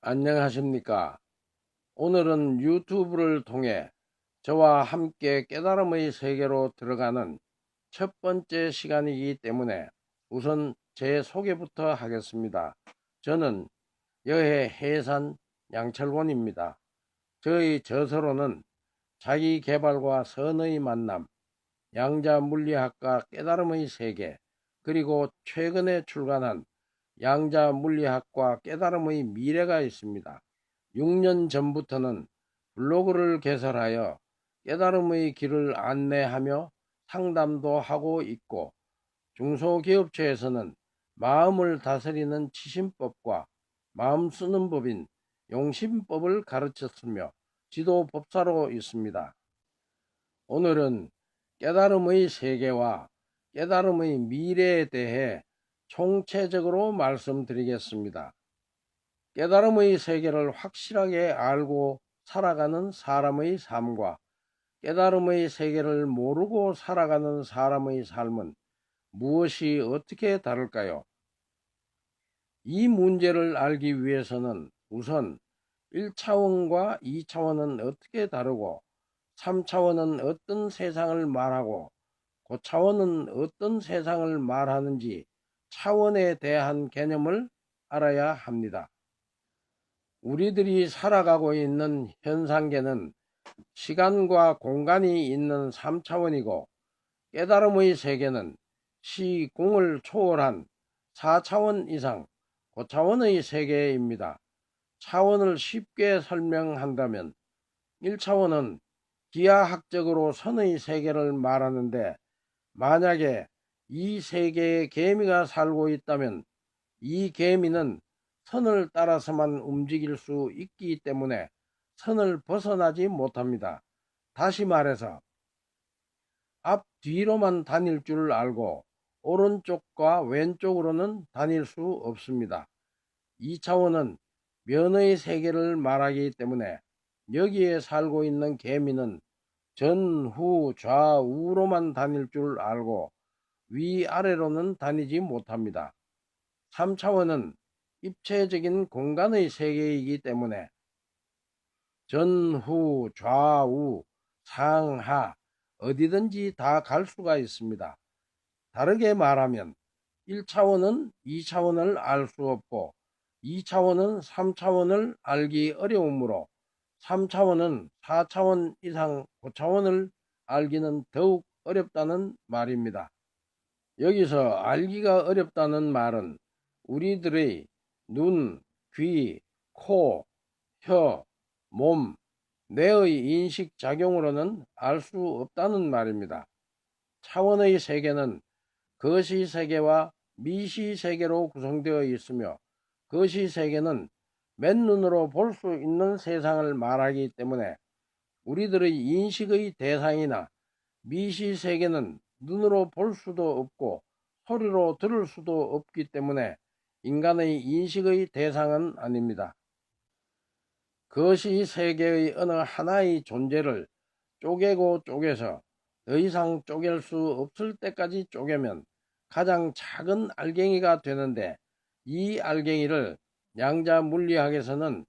안녕하십니까? 오늘은 유튜브를 통해 저와 함께 깨달음의 세계로 들어가는 첫 번째 시간이기 때문에 우선 제 소개부터 하겠습니다. 저는 여해 해산 양철원입니다. 저의 저서로는 자기계발과 선의 만남, 양자물리학과 깨달음의 세계, 그리고 최근에 출간한 양자물리학과 깨달음의 미래가 있습니다. 6년 전부터는 블로그를 개설하여 깨달음의 길을 안내하며 상담도 하고 있고, 중소기업체에서는 마음을 다스리는 치심법과 마음 쓰는 법인 용심법을 가르쳤으며 지도법사로 있습니다. 오늘은 깨달음의 세계와 깨달음의 미래에 대해 총체적으로 말씀드리겠습니다. 깨달음의 세계를 확실하게 알고 살아가는 사람의 삶과 깨달음의 세계를 모르고 살아가는 사람의 삶은 무엇이 어떻게 다를까요? 이 문제를 알기 위해서는 우선 1차원과 2차원은 어떻게 다르고 3차원은 어떤 세상을 말하고 고차원은 어떤 세상을 말하는지 차원에 대한 개념을 알아야 합니다. 우리들이 살아가고 있는 현상계는 시간과 공간이 있는 3차원이고 깨달음의 세계는 시, 공을 초월한 4차원 이상 고차원의 세계입니다. 차원을 쉽게 설명한다면 1차원은 기하학적으로 선의 세계를 말하는데, 만약에 이 세계에 개미가 살고 있다면 이 개미는 선을 따라서만 움직일 수 있기 때문에 선을 벗어나지 못합니다. 다시 말해서 앞뒤로만 다닐 줄 알고 오른쪽과 왼쪽으로는 다닐 수 없습니다. 2차원은 면의 세계를 말하기 때문에 여기에 살고 있는 개미는 전, 후, 좌우로만 다닐 줄 알고 위아래로는 다니지 못합니다. 3차원은 입체적인 공간의 세계이기 때문에 전, 후, 좌우, 상하 어디든지 다 갈 수가 있습니다. 다르게 말하면 1차원은 2차원을 알 수 없고 2차원은 3차원을 알기 어려우므로 3차원은 4차원 이상 고차원을 알기는 더욱 어렵다는 말입니다. 여기서 알기가 어렵다는 말은 우리들의 눈, 귀, 코, 혀, 몸, 뇌의 인식 작용으로는 알 수 없다는 말입니다. 차원의 세계는 거시 세계와 미시 세계로 구성되어 있으며, 거시 세계는 맨눈으로 볼 수 있는 세상을 말하기 때문에 우리들의 인식의 대상이나 미시 세계는 눈으로 볼 수도 없고 소리로 들을 수도 없기 때문에 인간의 인식의 대상은 아닙니다. 거시 세계의 어느 하나의 존재를 쪼개고 쪼개서 더 이상 쪼갤 수 없을 때까지 쪼개면 가장 작은 알갱이가 되는데, 이 알갱이를 양자 물리학에서는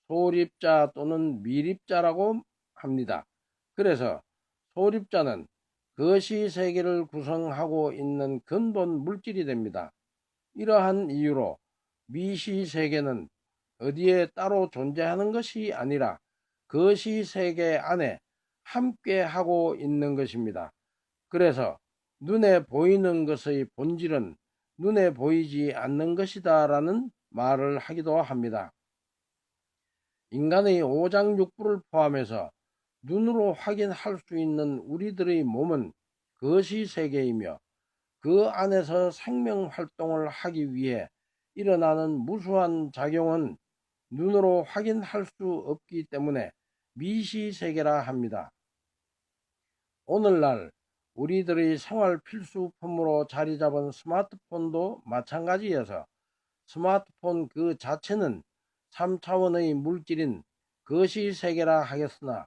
소립자 또는 미립자라고 합니다. 그래서 소립자는 거시 세계를 구성하고 있는 근본 물질이 됩니다. 이러한 이유로 미시 세계는 어디에 따로 존재하는 것이 아니라 거시 세계 안에 함께 하고 있는 것입니다. 그래서 눈에 보이는 것의 본질은 눈에 보이지 않는 것이다 라는 말을 하기도 합니다. 인간의 오장육부를 포함해서 눈으로 확인할 수 있는 우리들의 몸은 거시 세계이며, 그 안에서 생명 활동을 하기 위해 일어나는 무수한 작용은 눈으로 확인할 수 없기 때문에 미시 세계라 합니다. 오늘날 우리들의 생활 필수품으로 자리 잡은 스마트폰도 마찬가지여서 스마트폰 그 자체는 3차원의 물질인 거시 세계라 하겠으나,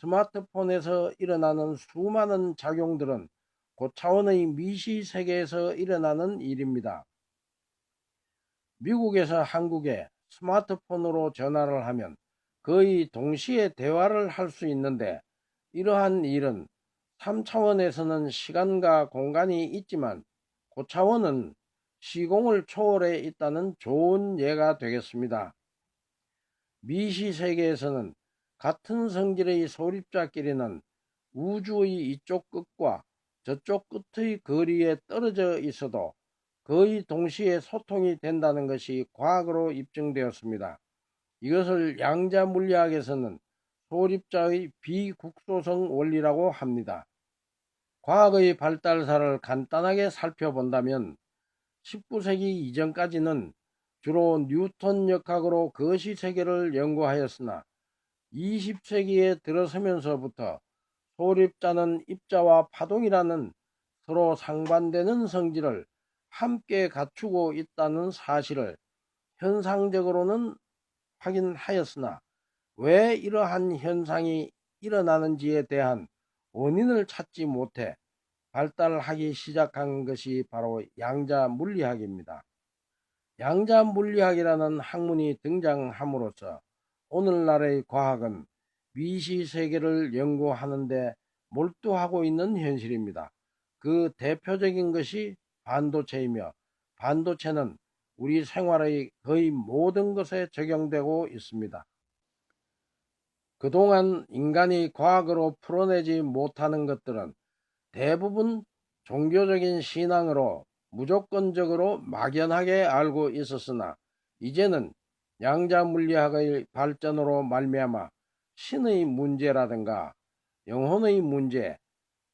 스마트폰에서 일어나는 수많은 작용들은 고차원의 미시 세계에서 일어나는 일입니다. 미국에서 한국에 스마트폰으로 전화를 하면 거의 동시에 대화를 할 수 있는데, 이러한 일은 3차원에서는 시간과 공간이 있지만 고차원은 시공을 초월해 있다는 좋은 예가 되겠습니다. 미시 세계에서는 같은 성질의 소립자끼리는 우주의 이쪽 끝과 저쪽 끝의 거리에 떨어져 있어도 거의 동시에 소통이 된다는 것이 과학으로 입증되었습니다. 이것을 양자 물리학에서는 소립자의 비국소성 원리라고 합니다. 과학의 발달사를 간단하게 살펴본다면 19세기 이전까지는 주로 뉴턴 역학으로 거시세계를 연구하였으나 20세기에 들어서면서부터 소립자는 입자와 파동이라는 서로 상반되는 성질을 함께 갖추고 있다는 사실을 현상적으로는 확인하였으나, 왜 이러한 현상이 일어나는지에 대한 원인을 찾지 못해 발달하기 시작한 것이 바로 양자 물리학입니다. 양자 물리학이라는 학문이 등장함으로써 오늘날의 과학은 미시 세계를 연구하는 데 몰두하고 있는 현실입니다. 그 대표적인 것이 반도체이며, 반도체는 우리 생활의 거의 모든 것에 적용되고 있습니다. 그동안 인간이 과학으로 풀어내지 못하는 것들은 대부분 종교적인 신앙으로 무조건적으로 막연하게 알고 있었으나, 이제는 양자 물리학의 발전으로 말미암아 신의 문제라든가 영혼의 문제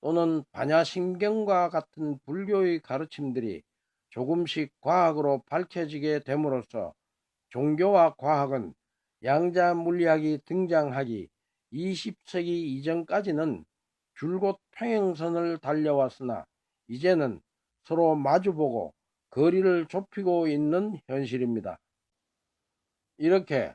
또는 반야심경과 같은 불교의 가르침들이 조금씩 과학으로 밝혀지게 됨으로써 종교와 과학은 양자 물리학이 등장하기 20세기 이전까지는 줄곧 평행선을 달려왔으나 이제는 서로 마주보고 거리를 좁히고 있는 현실입니다. 이렇게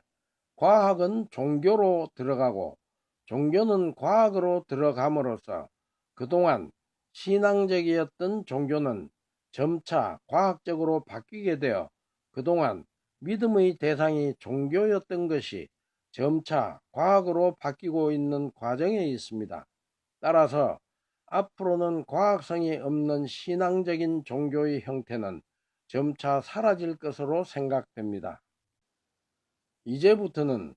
과학은 종교로 들어가고 종교는 과학으로 들어감으로써 그동안 신앙적이었던 종교는 점차 과학적으로 바뀌게 되어 그동안 믿음의 대상이 종교였던 것이 점차 과학으로 바뀌고 있는 과정에 있습니다. 따라서 앞으로는 과학성이 없는 신앙적인 종교의 형태는 점차 사라질 것으로 생각됩니다. 이제부터는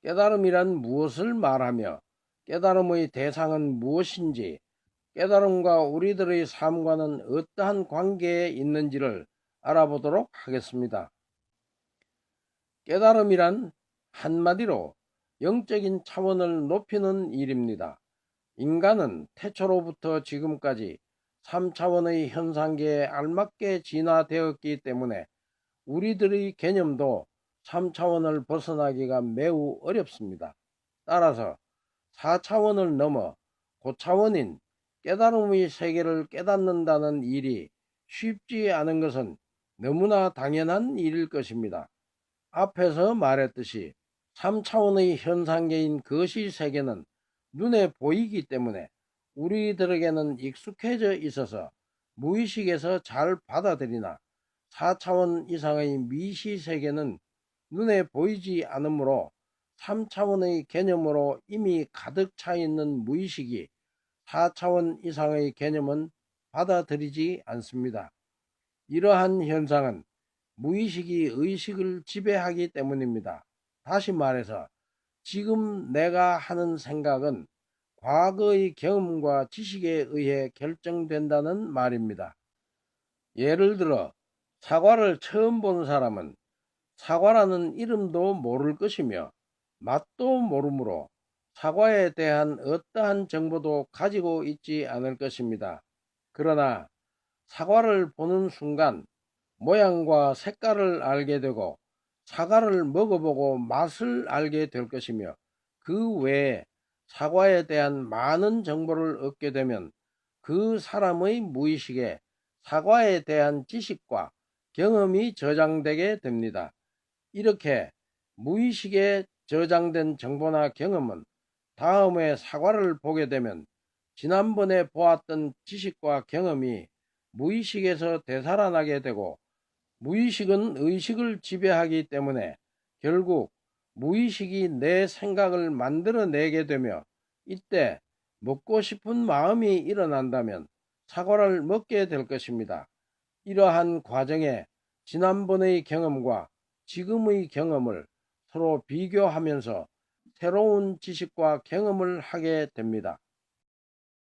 깨달음이란 무엇을 말하며 깨달음의 대상은 무엇인지, 깨달음과 우리들의 삶과는 어떠한 관계에 있는지를 알아보도록 하겠습니다. 깨달음이란 한마디로 영적인 차원을 높이는 일입니다. 인간은 태초로부터 지금까지 3차원의 현상계에 알맞게 진화되었기 때문에 우리들의 개념도 3차원을 벗어나기가 매우 어렵습니다. 따라서 4차원을 넘어 고차원인 깨달음의 세계를 깨닫는다는 일이 쉽지 않은 것은 너무나 당연한 일일 것입니다. 앞에서 말했듯이 3차원의 현상계인 거시 세계는 눈에 보이기 때문에 우리들에게는 익숙해져 있어서 무의식에서 잘 받아들이나 4차원 이상의 미시 세계는 눈에 보이지 않으므로 3차원의 개념으로 이미 가득 차 있는 무의식이 4차원 이상의 개념은 받아들이지 않습니다. 이러한 현상은 무의식이 의식을 지배하기 때문입니다. 다시 말해서 지금 내가 하는 생각은 과거의 경험과 지식에 의해 결정된다는 말입니다. 예를 들어 사과를 처음 본 사람은 사과라는 이름도 모를 것이며 맛도 모르므로 사과에 대한 어떠한 정보도 가지고 있지 않을 것입니다. 그러나 사과를 보는 순간 모양과 색깔을 알게 되고 사과를 먹어보고 맛을 알게 될 것이며, 그 외에 사과에 대한 많은 정보를 얻게 되면 그 사람의 무의식에 사과에 대한 지식과 경험이 저장되게 됩니다. 이렇게 무의식에 저장된 정보나 경험은 다음에 사과를 보게 되면 지난번에 보았던 지식과 경험이 무의식에서 되살아나게 되고, 무의식은 의식을 지배하기 때문에 결국 무의식이 내 생각을 만들어내게 되며, 이때 먹고 싶은 마음이 일어난다면 사과를 먹게 될 것입니다. 이러한 과정에 지난번의 경험과 지금의 경험을 서로 비교하면서 새로운 지식과 경험을 하게 됩니다.